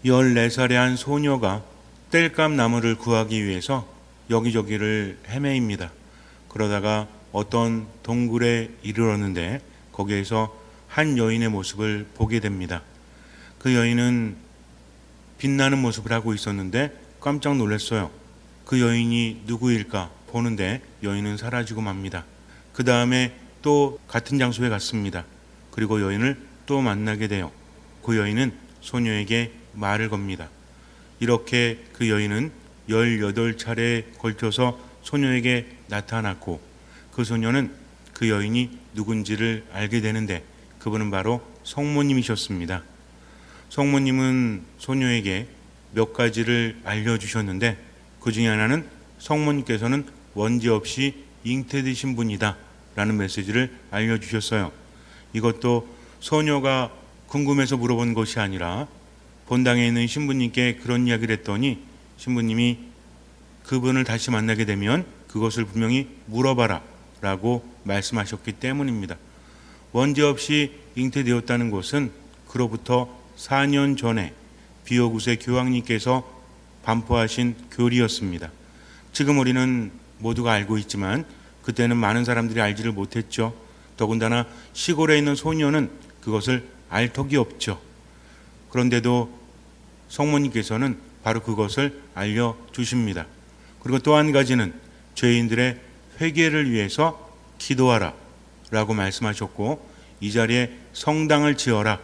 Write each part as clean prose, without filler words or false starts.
14살의 한 소녀가 땔감 나무를 구하기 위해서 여기저기를 헤매입니다. 그러다가 어떤 동굴에 이르렀는데 거기에서 한 여인의 모습을 보게 됩니다. 그 여인은 빛나는 모습을 하고 있었는데 깜짝 놀랐어요. 그 여인이 누구일까 보는데 여인은 사라지고 맙니다. 그 다음에 또 같은 장소에 갔습니다. 그리고 여인을 또 만나게 돼요. 그 여인은 소녀에게 말을 겁니다. 이렇게 그 여인은 18차례에 걸쳐서 소녀에게 나타났고 그 소녀는 그 여인이 누군지를 알게 되는데 그분은 바로 성모님이셨습니다. 성모님은 소녀에게 몇 가지를 알려주셨는데 그 중에 하나는 성모님께서는 원죄 없이 잉태되신 분이다 라는 메시지를 알려주셨어요. 이것도 소녀가 궁금해서 물어본 것이 아니라 본당에 있는 신부님께 그런 이야기를 했더니 신부님이 그분을 다시 만나게 되면 그것을 분명히 물어봐라 라고 말씀하셨기 때문입니다. 원죄 없이 잉태되었다는 것은 그로부터 4년 전에 비오굿의 교황님께서 반포하신 교리였습니다. 지금 우리는 모두가 알고 있지만 그때는 많은 사람들이 알지를 못했죠. 더군다나 시골에 있는 소녀는 그것을 알 턱이 없죠. 그런데도 성모님께서는 바로 그것을 알려주십니다. 그리고 또 한 가지는 죄인들의 회개를 위해서 기도하라 라고 말씀하셨고 이 자리에 성당을 지어라.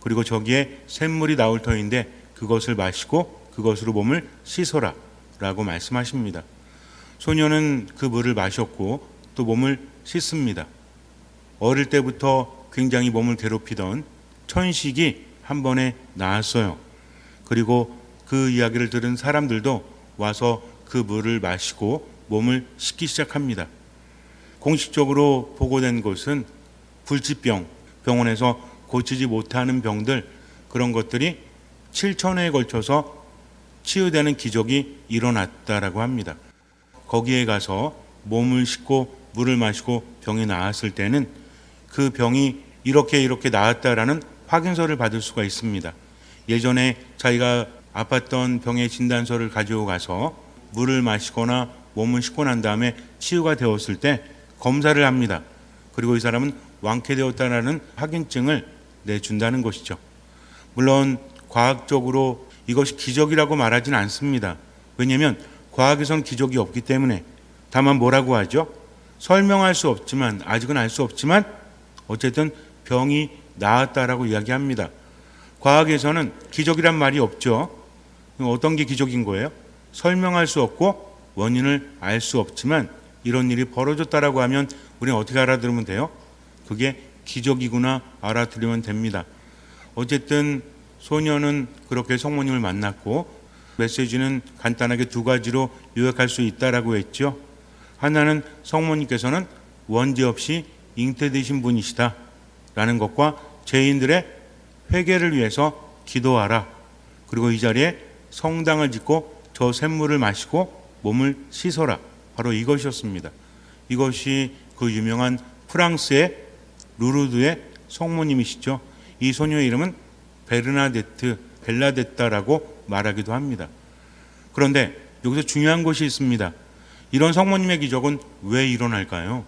그리고 저기에 샘물이 나올 터인데 그것을 마시고 그것으로 몸을 씻어라 라고 말씀하십니다. 소녀는 그 물을 마셨고 또 몸을 씻습니다. 어릴 때부터 굉장히 몸을 괴롭히던 천식이 한 번에 나았어요. 그리고 그 이야기를 들은 사람들도 와서 그 물을 마시고 몸을 씻기 시작합니다. 공식적으로 보고된 것은 불치병, 병원에서 고치지 못하는 병들, 그런 것들이 7천회에 걸쳐서 치유되는 기적이 일어났다라고 합니다. 거기에 가서 몸을 씻고 물을 마시고 병이 나았을 때는 그 병이 이렇게 나았다라는 확인서를 받을 수가 있습니다. 예전에 자기가 아팠던 병의 진단서를 가지고 가서 물을 마시거나 몸을 씻고 난 다음에 치유가 되었을 때 검사를 합니다. 그리고 이 사람은 완쾌되었다라는 확인증을 내준다는 것이죠. 물론 과학적으로 이것이 기적이라고 말하지는 않습니다. 왜냐하면 과학에서는 기적이 없기 때문에. 다만 뭐라고 하죠? 설명할 수 없지만, 아직은 알 수 없지만 어쨌든 병이 나았다라고 이야기합니다. 과학에서는 기적이란 말이 없죠. 어떤 게 기적인 거예요? 설명할 수 없고 원인을 알 수 없지만 이런 일이 벌어졌다라고 하면 우리는 어떻게 알아들으면 돼요? 그게 기적이구나 알아들으면 됩니다. 어쨌든 소녀는 그렇게 성모님을 만났고 메시지는 간단하게 두 가지로 요약할 수 있다라고 했죠. 하나는 성모님께서는 원죄 없이 잉태되신 분이시다 라는 것과 죄인들의 회개를 위해서 기도하라. 그리고 이 자리에 성당을 짓고 저 샘물을 마시고 몸을 씻어라. 바로 이것이었습니다. 이것이 그 유명한 프랑스의 루르드의 성모님이시죠. 이 소녀의 이름은 벨라데tta라고 말하기도 합니다. 그런데 여기서 중요한 것이 있습니다. 이런 성모님의 기적은 왜 일어날까요?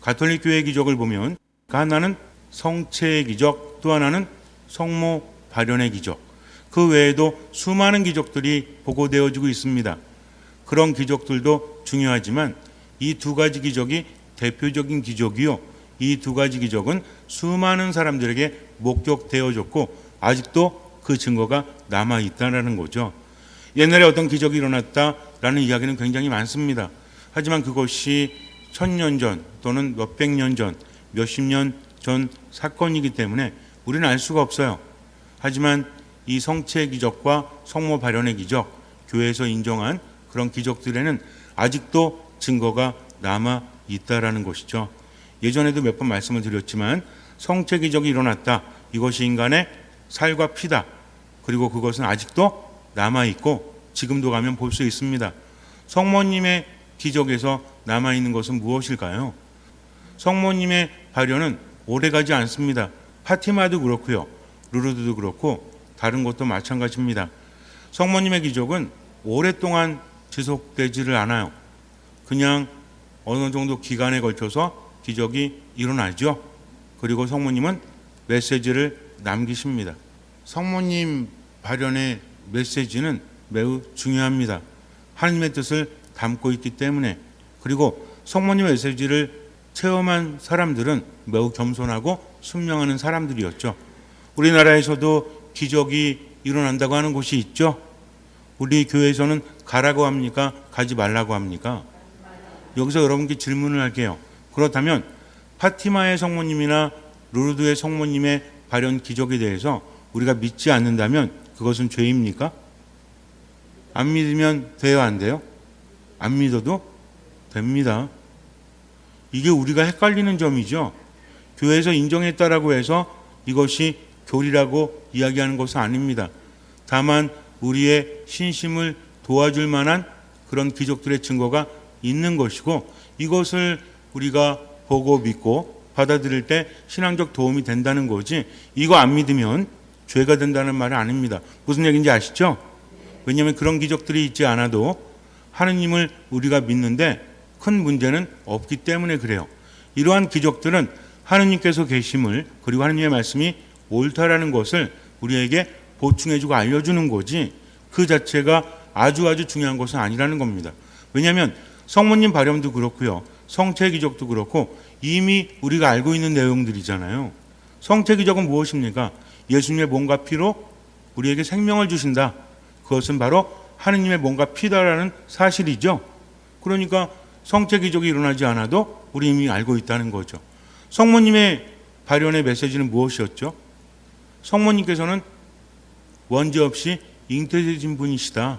가톨릭 교회의 기적을 보면 하나는 성체의 기적, 또 하나는 성모 발현의 기적, 그 외에도 수많은 기적들이 보고되어지고 있습니다. 그런 기적들도 중요하지만 이 두 가지 기적이 대표적인 기적이요, 이 두 가지 기적은 수많은 사람들에게 목격되어졌고 아직도 그 증거가 남아있다는 거죠. 옛날에 어떤 기적이 일어났다라는 이야기는 굉장히 많습니다. 하지만 그것이 1000년 전 또는 몇백 년 전, 몇십 년 전 사건이기 때문에 우리는 알 수가 없어요. 하지만 이 성체의 기적과 성모 발현의 기적, 교회에서 인정한 그런 기적들에는 아직도 증거가 남아있다라는 것이죠. 예전에도 몇 번 말씀을 드렸지만 성체 기적이 일어났다. 이것이 인간의 살과 피다. 그리고 그것은 아직도 남아있고 지금도 가면 볼 수 있습니다. 성모님의 기적에서 남아있는 것은 무엇일까요? 성모님의 발현은 오래가지 않습니다. 파티마도 그렇고요. 루르드도 그렇고 다른 것도 마찬가지입니다. 성모님의 기적은 오랫동안 지속되지를 않아요. 그냥 어느 정도 기간에 걸쳐서 기적이 일어나죠. 그리고 성모님은 메시지를 남기십니다. 성모님 발현의 메시지는 매우 중요합니다. 하나님의 뜻을 담고 있기 때문에. 그리고 성모님의 메시지를 체험한 사람들은 매우 겸손하고 순명하는 사람들이었죠. 우리나라에서도 기적이 일어난다고 하는 곳이 있죠. 우리 교회에서는 가라고 합니까? 가지 말라고 합니까? 여기서 여러분께 질문을 할게요. 그렇다면 파티마의 성모님이나 루르드의 성모님의 발현 기적에 대해서 우리가 믿지 않는다면 그것은 죄입니까? 안 믿으면 돼요, 안 돼요? 안 믿어도 됩니다. 이게 우리가 헷갈리는 점이죠. 교회에서 인정했다라고 해서 이것이 교리라고 이야기하는 것은 아닙니다. 다만 우리의 신심을 도와줄 만한 그런 기적들의 증거가 있는 것이고, 이것을 우리가 보고 믿고 받아들일 때 신앙적 도움이 된다는 거지, 이거 안 믿으면 죄가 된다는 말은 아닙니다. 무슨 얘기인지 아시죠? 왜냐하면 그런 기적들이 있지 않아도 하느님을 우리가 믿는데 큰 문제는 없기 때문에 그래요. 이러한 기적들은 하느님께서 계심을, 그리고 하느님의 말씀이 옳다라는 것을 우리에게 보충해주고 알려주는 거지, 그 자체가 아주 중요한 것은 아니라는 겁니다. 왜냐하면 성모님 발현도 그렇고요, 성체 기적도 그렇고 이미 우리가 알고 있는 내용들이잖아요. 성체 기적은 무엇입니까? 예수님의 몸과 피로 우리에게 생명을 주신다. 그것은 바로 하느님의 몸과 피다라는 사실이죠. 그러니까 성체 기적이 일어나지 않아도 우리 이미 알고 있다는 거죠. 성모님의 발현의 메시지는 무엇이었죠? 성모님께서는 원죄 없이 잉태되신 분이시다.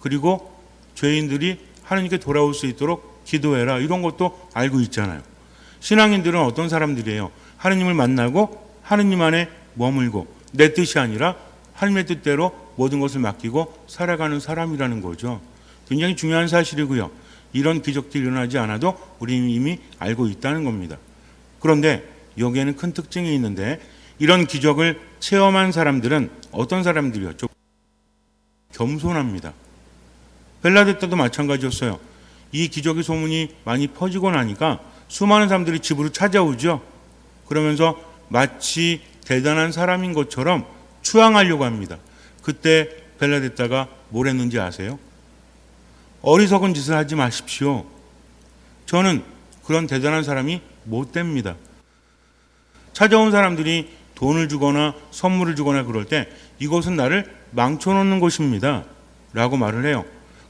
그리고 죄인들이 하느님께 돌아올 수 있도록 기도해라. 이런 것도 알고 있잖아요. 신앙인들은 어떤 사람들이에요? 하느님을 만나고 하느님 안에 머물고 내 뜻이 아니라 하느님의 뜻대로 모든 것을 맡기고 살아가는 사람이라는 거죠. 굉장히 중요한 사실이고요. 이런 기적들이 일어나지 않아도 우리는 이미 알고 있다는 겁니다. 그런데 여기에는 큰 특징이 있는데, 이런 기적을 체험한 사람들은 어떤 사람들이었죠? 겸손합니다. 벨라데타도 마찬가지였어요. 이 기적의 소문이 많이 퍼지고 나니까 수많은 사람들이 집으로 찾아오죠. 그러면서 마치 대단한 사람인 것처럼 추앙하려고 합니다. 그때 벨라데타가 뭘 했는지 아세요? 어리석은 짓을 하지 마십시오. 저는 그런 대단한 사람이 못 됩니다. 찾아온 사람들이 돈을 주거나 선물을 주거나 그럴 때 이것은 나를 망쳐놓는 것입니다 라고 말을 해요.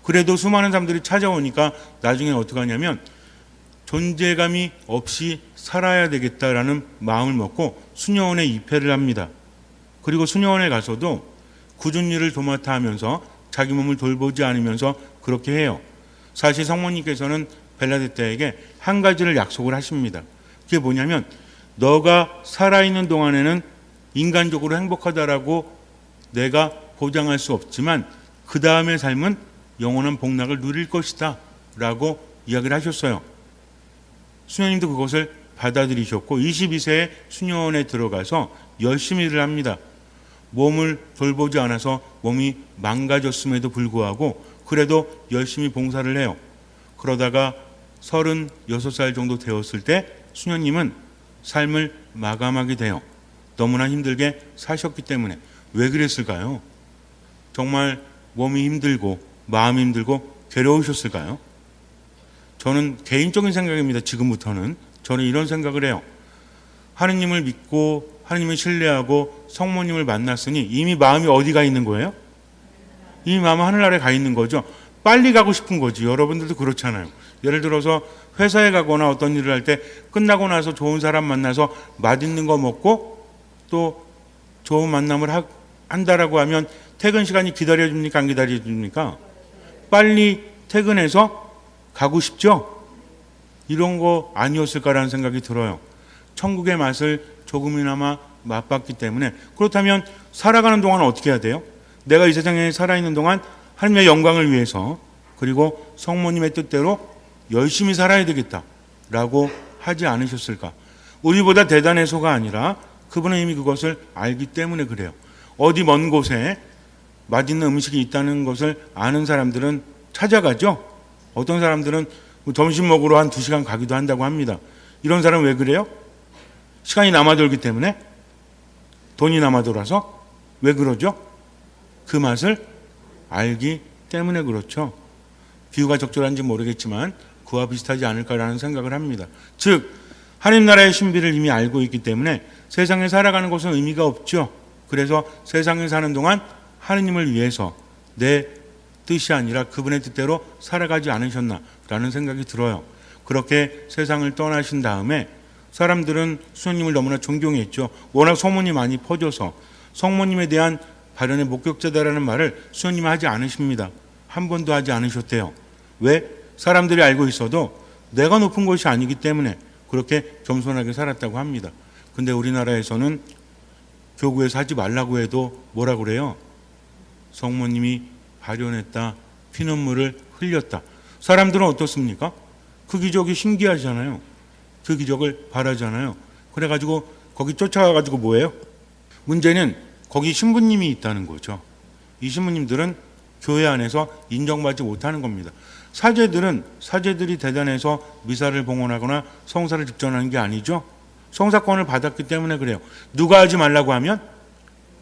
그래도 수많은 사람들이 찾아오니까 나중에 어떻게 하냐면 존재감이 없이 살아야 되겠다라는 마음을 먹고 수녀원에 입회를 합니다. 그리고 수녀원에 가서도 굳은 일을 도맡아 하면서 자기 몸을 돌보지 않으면서 그렇게 해요. 사실 성모님께서는 벨라데타에게 한 가지를 약속을 하십니다. 그게 뭐냐면 너가 살아있는 동안에는 인간적으로 행복하다라고 내가 보장할 수 없지만 그 다음의 삶은 영원한 복락을 누릴 것이다 라고 이야기를 하셨어요. 수녀님도 그것을 받아들이셨고 22세에 수녀원에 들어가서 열심히 일을 합니다. 몸을 돌보지 않아서 몸이 망가졌음에도 불구하고 그래도 열심히 봉사를 해요. 그러다가 36살 정도 되었을 때 수녀님은 삶을 마감하게 돼요. 너무나 힘들게 사셨기 때문에. 왜 그랬을까요? 정말 몸이 힘들고 마음이 힘들고 괴로우셨을까요? 저는 개인적인 생각입니다. 지금부터는 저는 이런 생각을 해요. 하느님을 믿고 하느님을 신뢰하고 성모님을 만났으니 이미 마음이 어디가 있는 거예요? 이미 마음은 하늘나라에 가 있는 거죠. 빨리 가고 싶은 거지. 여러분들도 그렇잖아요. 예를 들어서 회사에 가거나 어떤 일을 할 때 끝나고 나서 좋은 사람 만나서 맛있는 거 먹고 또 좋은 만남을 한다라고 하면 퇴근 시간이 기다려줍니까? 안 기다려줍니까? 빨리 퇴근해서 가고 싶죠? 이런 거 아니었을까라는 생각이 들어요. 천국의 맛을 조금이나마 맛봤기 때문에. 그렇다면 살아가는 동안 어떻게 해야 돼요? 내가 이 세상에 살아있는 동안 하나님의 영광을 위해서 그리고 성모님의 뜻대로 열심히 살아야 되겠다라고 하지 않으셨을까? 우리보다 대단해서가 아니라 그분은 이미 그것을 알기 때문에 그래요. 어디 먼 곳에 맛있는 음식이 있다는 것을 아는 사람들은 찾아가죠. 어떤 사람들은 점심 먹으러 한 2시간 가기도 한다고 합니다. 이런 사람은 왜 그래요? 시간이 남아돌기 때문에, 돈이 남아돌아서. 왜 그러죠? 그 맛을 알기 때문에 그렇죠. 비유가 적절한지 모르겠지만 그와 비슷하지 않을까라는 생각을 합니다. 즉 하나님 나라의 신비를 이미 알고 있기 때문에 세상에 살아가는 것은 의미가 없죠. 그래서 세상에 사는 동안 하느님을 위해서 내 뜻이 아니라 그분의 뜻대로 살아가지 않으셨나라는 생각이 들어요. 그렇게 세상을 떠나신 다음에 사람들은 수녀님을 너무나 존경했죠. 워낙 소문이 많이 퍼져서 성모님에 대한 발현의 목격자다라는 말을 수녀님은 하지 않으십니다. 한 번도 하지 않으셨대요. 왜? 사람들이 알고 있어도 내가 높은 것이 아니기 때문에 그렇게 겸손하게 살았다고 합니다. 근데 우리나라에서는 교구에서 하지 말라고 해도 뭐라 그래요? 성모님이 발현했다, 피눈물을 흘렸다. 사람들은 어떻습니까? 그 기적이 신기하잖아요. 그 기적을 바라잖아요. 그래가지고 거기 쫓아가가지고 뭐예요? 문제는 거기 신부님이 있다는 거죠. 이 신부님들은 교회 안에서 인정받지 못하는 겁니다. 사제들이 대단해서 미사를 봉헌하거나 성사를 집전하는 게 아니죠. 성사권을 받았기 때문에 그래요. 누가 하지 말라고 하면,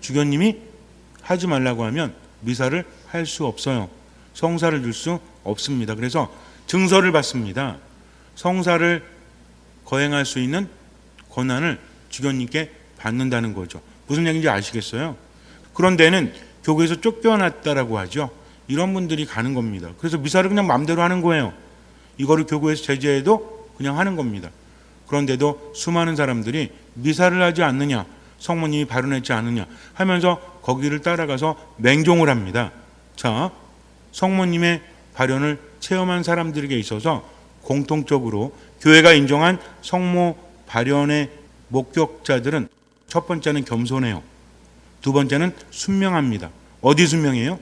주교님이 하지 말라고 하면 미사를 할 수 없어요. 성사를 줄 수 없습니다. 그래서 증서를 받습니다. 성사를 거행할 수 있는 권한을 주교님께 받는다는 거죠. 무슨 얘기인지 아시겠어요? 그런 데는 교회에서 쫓겨났다라고 하죠. 이런 분들이 가는 겁니다. 그래서 미사를 그냥 마음대로 하는 거예요. 이거를 교구에서 제재해도 그냥 하는 겁니다. 그런데도 수많은 사람들이 미사를 하지 않느냐, 성모님이 발언했지 않느냐 하면서 거기를 따라가서 맹종을 합니다. 자, 성모님의 발언을 체험한 사람들에게 있어서 공통적으로 교회가 인정한 성모 발언의 목격자들은 첫 번째는 겸손해요. 두 번째는 순명합니다. 어디 순명해요?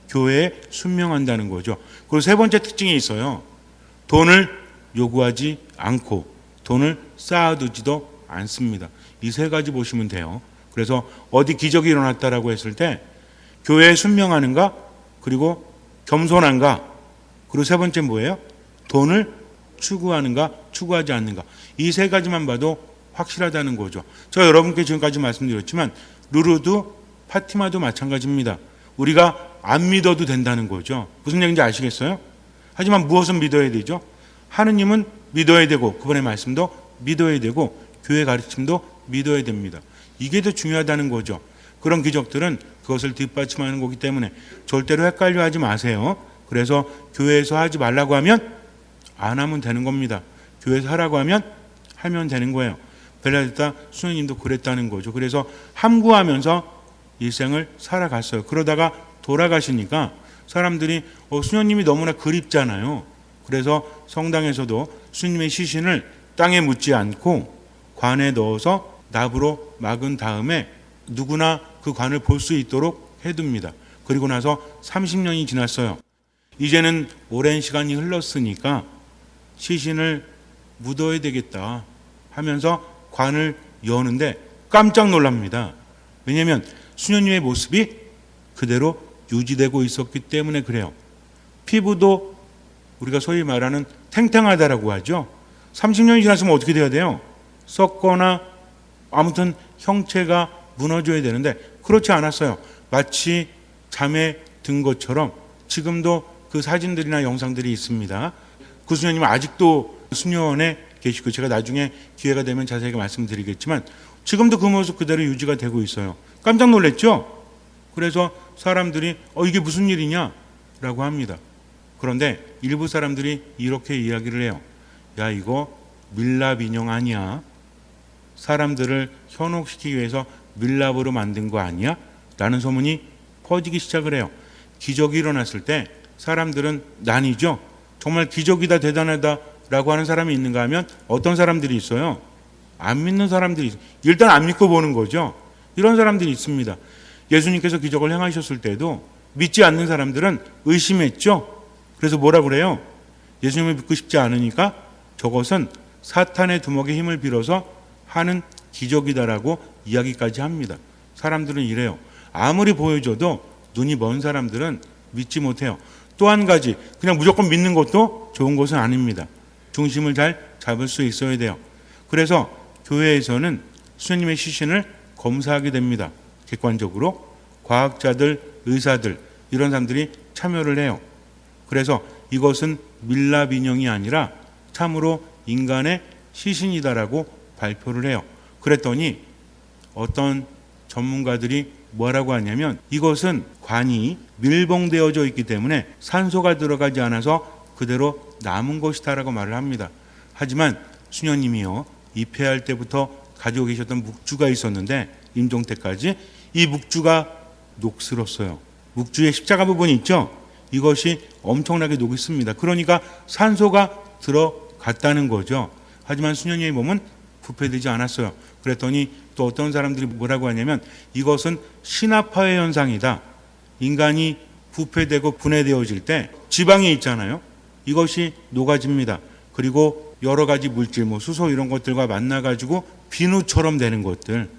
교회에 순명한다는 거죠. 그리고 세 번째 특징이 있어요. 돈을 요구하지 않고 돈을 쌓아두지도 않습니다. 이 세 가지 보시면 돼요. 그래서 어디 기적이 일어났다라고 했을 때 교회에 순명하는가, 그리고 겸손한가, 그리고 세 번째 뭐예요? 돈을 추구하는가, 추구하지 않는가. 이 세 가지만 봐도 확실하다는 거죠. 제가 여러분께 지금까지 말씀드렸지만 루르드, 파티마도 마찬가지입니다. 우리가 안 믿어도 된다는 거죠. 무슨 얘기인지 아시겠어요? 하지만 무엇은 믿어야 되죠? 하느님은 믿어야 되고 그분의 말씀도 믿어야 되고 교회 가르침도 믿어야 됩니다. 이게 더 중요하다는 거죠. 그런 기적들은 그것을 뒷받침하는 거기 때문에 절대로 헷갈려 하지 마세요. 그래서 교회에서 하지 말라고 하면 안 하면 되는 겁니다. 교회에서 하라고 하면 되는 거예요. 벨라디타 수녀님도 그랬다는 거죠. 그래서 함구하면서 일생을 살아갔어요. 그러다가 돌아가시니까 사람들이 수녀님이 너무나 그립잖아요. 그래서 성당에서도 수녀님의 시신을 땅에 묻지 않고 관에 넣어서 납으로 막은 다음에 누구나 그 관을 볼 수 있도록 해둡니다. 그리고 나서 30년이 지났어요. 이제는 오랜 시간이 흘렀으니까 시신을 묻어야 되겠다 하면서 관을 여는데 깜짝 놀랍니다. 왜냐하면 수녀님의 모습이 그대로 유지되고 있었기 때문에 그래요. 피부도 우리가 소위 말하는 탱탱하다라고 하죠. 30년이 지났으면 어떻게 돼야 돼요? 썩거나 아무튼 형체가 무너져야 되는데 그렇지 않았어요. 마치 잠에 든 것처럼 지금도 그 사진들이나 영상들이 있습니다. 그 수녀님은 아직도 수녀원에 계시고 제가 나중에 기회가 되면 자세하게 말씀드리겠지만 지금도 그 모습 그대로 유지가 되고 있어요. 깜짝 놀랐죠? 그래서 사람들이 이게 무슨 일이냐? 라고 합니다. 그런데 일부 사람들이 이렇게 이야기를 해요. 야, 이거 밀랍 인형 아니야? 사람들을 현혹시키기 위해서 밀랍으로 만든 거 아니야? 라는 소문이 퍼지기 시작을 해요. 기적이 일어났을 때 사람들은 나뉘죠. 정말 기적이다, 대단하다 라고 하는 사람이 있는가 하면 어떤 사람들이 있어요? 안 믿는 사람들이 있어요. 일단 안 믿고 보는 거죠. 이런 사람들이 있습니다. 예수님께서 기적을 행하셨을 때도 믿지 않는 사람들은 의심했죠. 그래서 뭐라 그래요? 예수님을 믿고 싶지 않으니까 저것은 사탄의 두목의 힘을 빌어서 하는 기적이다라고 이야기까지 합니다. 사람들은 이래요. 아무리 보여줘도 눈이 먼 사람들은 믿지 못해요. 또 한 가지, 그냥 무조건 믿는 것도 좋은 것은 아닙니다. 중심을 잘 잡을 수 있어야 돼요. 그래서 교회에서는 수녀님의 시신을 검사하게 됩니다. 객관적으로 과학자들, 의사들 이런 사람들이 참여를 해요. 그래서 이것은 밀랍 인형이 아니라 참으로 인간의 시신이다라고 발표를 해요. 그랬더니 어떤 전문가들이 뭐라고 하냐면 이것은 관이 밀봉되어져 있기 때문에 산소가 들어가지 않아서 그대로 남은 것이다라고 말을 합니다. 하지만 수녀님이요, 입회할 때부터 가지고 계셨던 묵주가 있었는데 임종 때까지 이 묵주가 녹슬었어요. 묵주의 십자가 부분이 있죠. 이것이 엄청나게 녹습니다. 그러니까 산소가 들어갔다는 거죠. 하지만 수녀님의 몸은 부패되지 않았어요. 그랬더니 또 어떤 사람들이 뭐라고 하냐면 이것은 신화파의 현상이다. 인간이 부패되고 분해되어질 때 지방이 있잖아요. 이것이 녹아집니다. 그리고 여러 가지 물질, 수소 이런 것들과 만나가지고 비누처럼 되는 것들,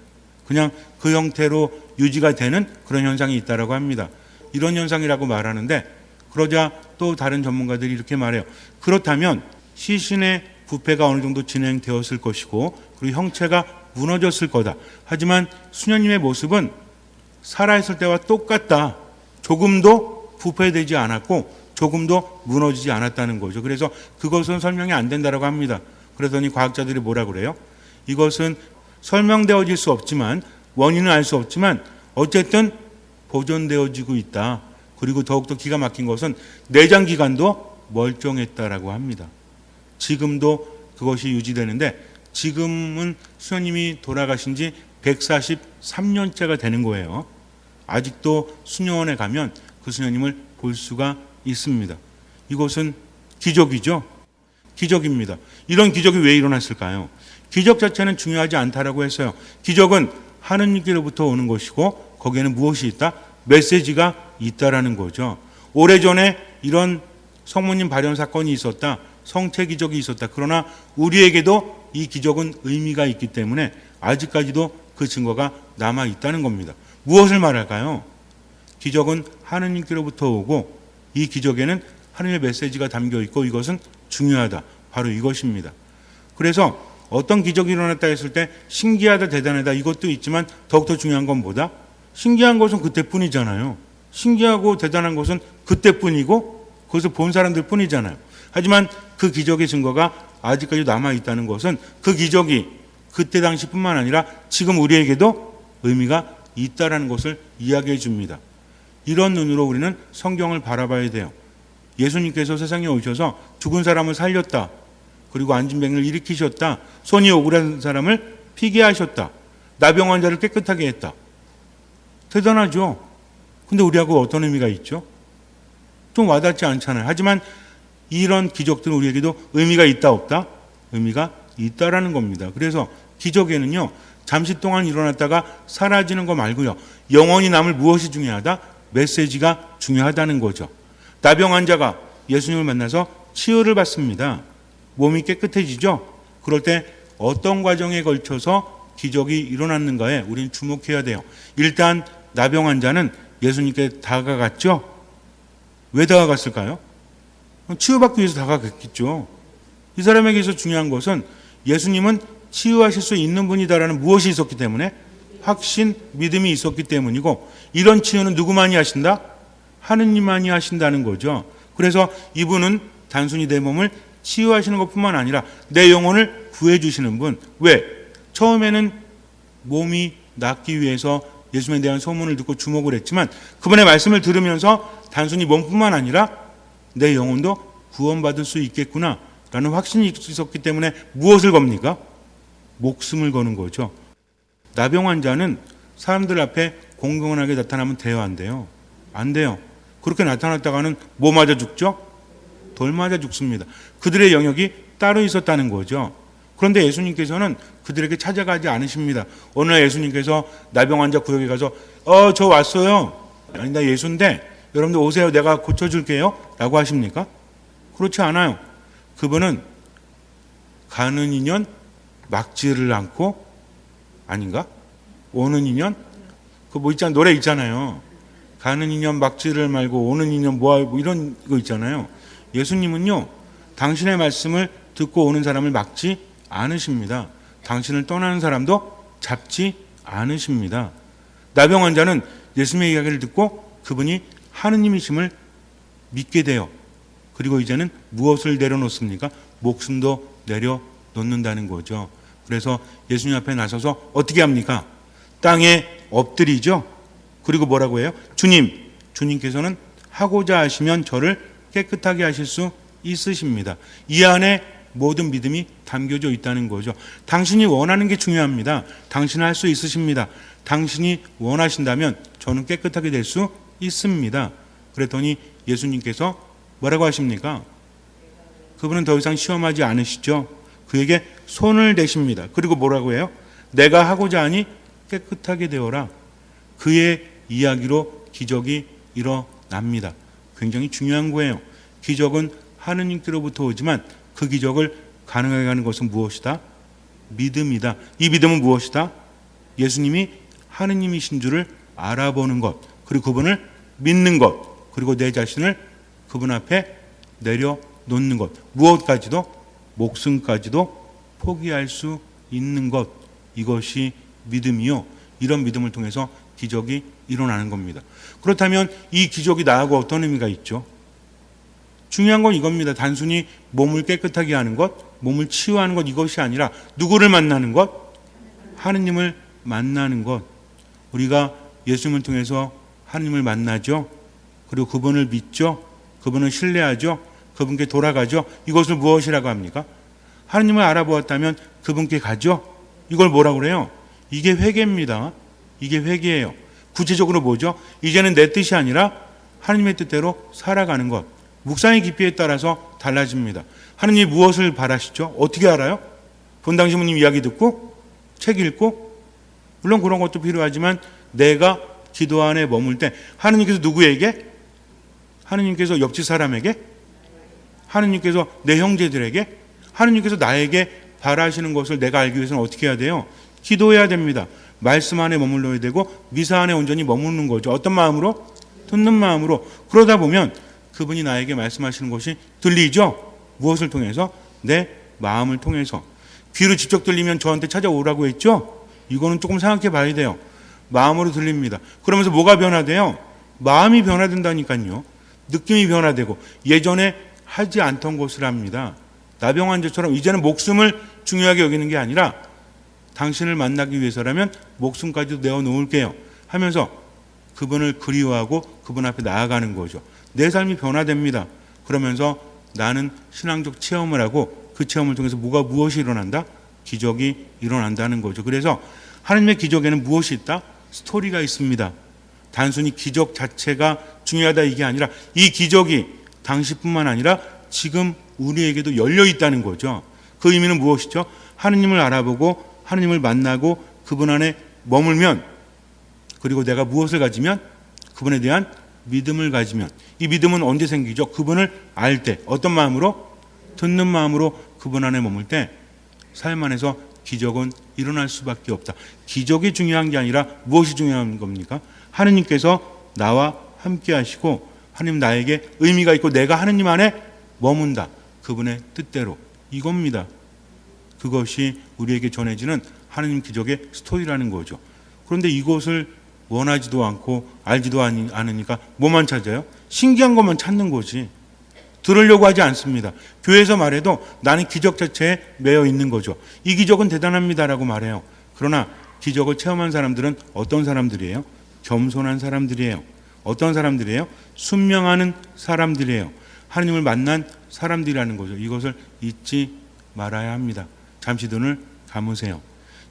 그냥 그 형태로 유지가 되는 그런 현상이 있다라고 합니다. 이런 현상이라고 말하는데, 그러자 또 다른 전문가들이 이렇게 말해요. 그렇다면 시신의 부패가 어느 정도 진행되었을 것이고 그리고 형체가 무너졌을 거다. 하지만 수녀님의 모습은 살아있을 때와 똑같다. 조금도 부패되지 않았고 조금도 무너지지 않았다는 거죠. 그래서 그것은 설명이 안 된다라고 합니다. 그러더니 과학자들이 뭐라 그래요? 이것은 설명되어질 수 없지만, 원인은 알 수 없지만 어쨌든 보존되어지고 있다. 그리고 더욱더 기가 막힌 것은 내장 기관도 멀쩡했다라고 합니다. 지금도 그것이 유지되는데, 지금은 수녀님이 돌아가신 지 143년째가 되는 거예요. 아직도 수녀원에 가면 그 수녀님을 볼 수가 있습니다. 이것은 기적이죠. 기적입니다. 이런 기적이 왜 일어났을까요? 기적 자체는 중요하지 않다라고 했어요. 기적은 하느님께로부터 오는 것이고 거기에는 무엇이 있다? 메시지가 있다라는 거죠. 오래전에 이런 성모님 발현 사건이 있었다. 성체 기적이 있었다. 그러나 우리에게도 이 기적은 의미가 있기 때문에 아직까지도 그 증거가 남아 있다는 겁니다. 무엇을 말할까요? 기적은 하느님께로부터 오고 이 기적에는 하느님의 메시지가 담겨 있고 이것은 중요하다. 바로 이것입니다. 그래서 어떤 기적이 일어났다 했을 때 신기하다, 대단하다 이것도 있지만 더욱더 중요한 건 뭐다? 신기한 것은 그때뿐이잖아요. 신기하고 대단한 것은 그때뿐이고 그것을 본 사람들 뿐이잖아요. 하지만 그 기적의 증거가 아직까지 남아있다는 것은 그 기적이 그때 당시뿐만 아니라 지금 우리에게도 의미가 있다는 것을 이야기해 줍니다. 이런 눈으로 우리는 성경을 바라봐야 돼요. 예수님께서 세상에 오셔서 죽은 사람을 살렸다. 그리고 안진뱅이를 일으키셨다. 손이 오그란 사람을 피게 하셨다. 나병 환자를 깨끗하게 했다. 대단하죠. 근데 우리하고 어떤 의미가 있죠? 좀 와닿지 않잖아요. 하지만 이런 기적들은 우리에게도 의미가 있다 없다? 의미가 있다라는 겁니다. 그래서 기적에는요, 잠시 동안 일어났다가 사라지는 거 말고요, 영원히 남을 무엇이 중요하다? 메시지가 중요하다는 거죠. 나병 환자가 예수님을 만나서 치유를 받습니다. 몸이 깨끗해지죠. 그럴 때 어떤 과정에 걸쳐서 기적이 일어났는가에 우리는 주목해야 돼요. 일단 나병 환자는 예수님께 다가갔죠. 왜 다가갔을까요? 치유받기 위해서 다가갔겠죠. 이 사람에게서 중요한 것은 예수님은 치유하실 수 있는 분이다라는 무엇이 있었기 때문에, 확신, 믿음이 있었기 때문이고, 이런 치유는 누구만이 하신다? 하느님만이 하신다는 거죠. 그래서 이분은 단순히 내 몸을 치유하시는 것뿐만 아니라 내 영혼을 구해주시는 분. 왜? 처음에는 몸이 낫기 위해서 예수님에 대한 소문을 듣고 주목을 했지만 그분의 말씀을 들으면서 단순히 몸뿐만 아니라 내 영혼도 구원받을 수 있겠구나 라는 확신이 있었기 때문에 무엇을 겁니까? 목숨을 거는 거죠. 나병 환자는 사람들 앞에 공공연하게 나타나면 돼요, 안 돼요? 안 돼요. 그렇게 나타났다가는 뭐 맞아 죽죠? 돌 맞아 죽습니다. 그들의 영역이 따로 있었다는 거죠. 그런데 예수님께서는 그들에게 찾아가지 않으십니다. 어느 날 예수님께서 나병 환자 구역에 가서 저 왔어요. 아니 나 예수인데 여러분들 오세요. 내가 고쳐줄게요. 라고 하십니까? 그렇지 않아요. 그분은 가는 인연 막지를 않고, 아닌가? 오는 인연 그 뭐 있잖아, 노래 있잖아요. 가는 인연 막지를 말고 오는 인연 뭐하고 이런 거 있잖아요. 예수님은요, 당신의 말씀을 듣고 오는 사람을 막지 않으십니다. 당신을 떠나는 사람도 잡지 않으십니다. 나병 환자는 예수님의 이야기를 듣고 그분이 하느님이심을 믿게 돼요. 그리고 이제는 무엇을 내려놓습니까? 목숨도 내려놓는다는 거죠. 그래서 예수님 앞에 나서서 어떻게 합니까? 땅에 엎드리죠. 그리고 뭐라고 해요? 주님께서는 하고자 하시면 저를 깨끗하게 하실 수 있으십니다. 이 안에 모든 믿음이 담겨져 있다는 거죠. 당신이 원하는 게 중요합니다. 당신은 할 수 있으십니다. 당신이 원하신다면 저는 깨끗하게 될 수 있습니다. 그랬더니 예수님께서 뭐라고 하십니까? 그분은 더 이상 시험하지 않으시죠. 그에게 손을 대십니다. 그리고 뭐라고 해요? 내가 하고자 하니 깨끗하게 되어라. 그의 이야기로 기적이 일어납니다. 굉장히 중요한 거예요. 기적은 하느님께로부터 오지만 그 기적을 가능하게 하는 것은 무엇이다? 믿음이다. 이 믿음은 무엇이다? 예수님이 하느님이신 줄을 알아보는 것, 그리고 그분을 믿는 것, 그리고 내 자신을 그분 앞에 내려놓는 것, 무엇까지도 목숨까지도 포기할 수 있는 것, 이것이 믿음이요. 이런 믿음을 통해서 기적이 일어나는 겁니다. 그렇다면 이 기적이 나하고 어떤 의미가 있죠? 중요한 건 이겁니다. 단순히 몸을 깨끗하게 하는 것, 몸을 치유하는 것, 이것이 아니라 누구를 만나는 것? 하느님을 만나는 것. 우리가 예수님을 통해서 하느님을 만나죠. 그리고 그분을 믿죠. 그분을 신뢰하죠. 그분께 돌아가죠. 이것을 무엇이라고 합니까? 하느님을 알아보았다면 그분께 가죠. 이걸 뭐라고 그래요? 이게 회개입니다. 이게 회개예요. 구체적으로 뭐죠? 이제는 내 뜻이 아니라 하느님의 뜻대로 살아가는 것. 묵상의 깊이에 따라서 달라집니다. 하느님이 무엇을 바라시죠? 어떻게 알아요? 본당 신부님 이야기 듣고 책 읽고, 물론 그런 것도 필요하지만 내가 기도 안에 머물 때 하느님께서 누구에게? 하느님께서 옆집 사람에게? 하느님께서 내 형제들에게? 하느님께서 나에게 바라시는 것을 내가 알기 위해서는 어떻게 해야 돼요? 기도해야 됩니다. 말씀 안에 머물러야 되고 미사 안에 온전히 머무는 거죠. 어떤 마음으로? 듣는 마음으로. 그러다 보면 그분이 나에게 말씀하시는 것이 들리죠. 무엇을 통해서? 내 마음을 통해서. 귀로 직접 들리면 저한테 찾아오라고 했죠. 이거는 조금 생각해 봐야 돼요. 마음으로 들립니다. 그러면서 뭐가 변화돼요? 마음이 변화된다니까요. 느낌이 변화되고 예전에 하지 않던 것을 합니다. 나병 환자처럼 이제는 목숨을 중요하게 여기는 게 아니라 당신을 만나기 위해서라면 목숨까지도 내어놓을게요 하면서 그분을 그리워하고 그분 앞에 나아가는 거죠. 내 삶이 변화됩니다. 그러면서 나는 신앙적 체험을 하고 그 체험을 통해서 무엇이 일어난다? 기적이 일어난다는 거죠. 그래서 하나님의 기적에는 무엇이 있다? 스토리가 있습니다. 단순히 기적 자체가 중요하다 이게 아니라 이 기적이 당시뿐만 아니라 지금 우리에게도 열려 있다는 거죠. 그 의미는 무엇이죠? 하느님을 알아보고 하느님을 만나고 그분 안에 머물면, 그리고 내가 무엇을 가지면? 그분에 대한 믿음을 가지면. 이 믿음은 언제 생기죠? 그분을 알 때. 어떤 마음으로? 듣는 마음으로 그분 안에 머물 때 삶 안에서 기적은 일어날 수밖에 없다. 기적이 중요한 게 아니라 무엇이 중요한 겁니까? 하느님께서 나와 함께 하시고 하느님 나에게 의미가 있고 내가 하느님 안에 머문다. 그분의 뜻대로. 이겁니다. 그것이 우리에게 전해지는 하느님 기적의 스토리라는 거죠. 그런데 이것을 원하지도 않고 알지도 않으니까 뭐만 찾아요? 신기한 것만 찾는 거지. 들으려고 하지 않습니다. 교회에서 말해도 나는 기적 자체에 매여 있는 거죠. 이 기적은 대단합니다라고 말해요. 그러나 기적을 체험한 사람들은 어떤 사람들이에요? 겸손한 사람들이에요. 어떤 사람들이에요? 순명하는 사람들이에요. 하느님을 만난 사람들이라는 거죠. 이것을 잊지 말아야 합니다. 잠시 눈을 감으세요.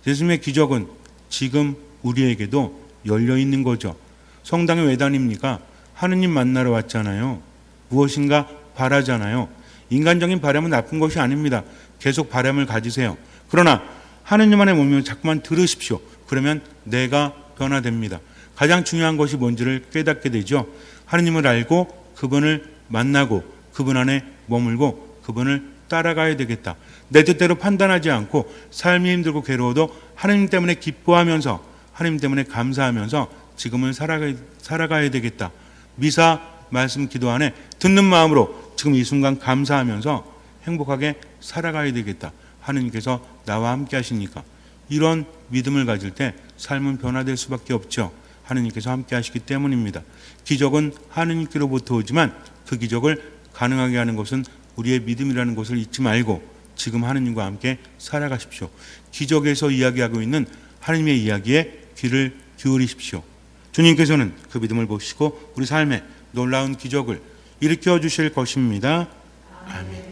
예수님의 기적은 지금 우리에게도 열려 있는 거죠. 성당에 왜 다닙니까? 하느님 만나러 왔잖아요. 무엇인가 바라잖아요. 인간적인 바람은 나쁜 것이 아닙니다. 계속 바람을 가지세요. 그러나 하느님 안에 머물면 자꾸만 들으십시오. 그러면 내가 변화됩니다. 가장 중요한 것이 뭔지를 깨닫게 되죠. 하느님을 알고 그분을 만나고 그분 안에 머물고 그분을 따라가야 되겠다. 내 뜻대로 판단하지 않고 삶이 힘들고 괴로워도 하느님 때문에 기뻐하면서 하느님 때문에 감사하면서 지금은 살아가야 되겠다. 미사 말씀 기도 안에 듣는 마음으로 지금 이 순간 감사하면서 행복하게 살아가야 되겠다. 하느님께서 나와 함께 하시니까 이런 믿음을 가질 때 삶은 변화될 수밖에 없죠. 하느님께서 함께 하시기 때문입니다. 기적은 하느님께로부터 오지만 그 기적을 가능하게 하는 것은 우리의 믿음이라는 것을 잊지 말고 지금 하느님과 함께 살아가십시오. 기적에서 이야기하고 있는 하느님의 이야기에 귀를 기울이십시오. 주님께서는 그 믿음을 보시고 우리 삶에 놀라운 기적을 일으켜 주실 것입니다. 아멘.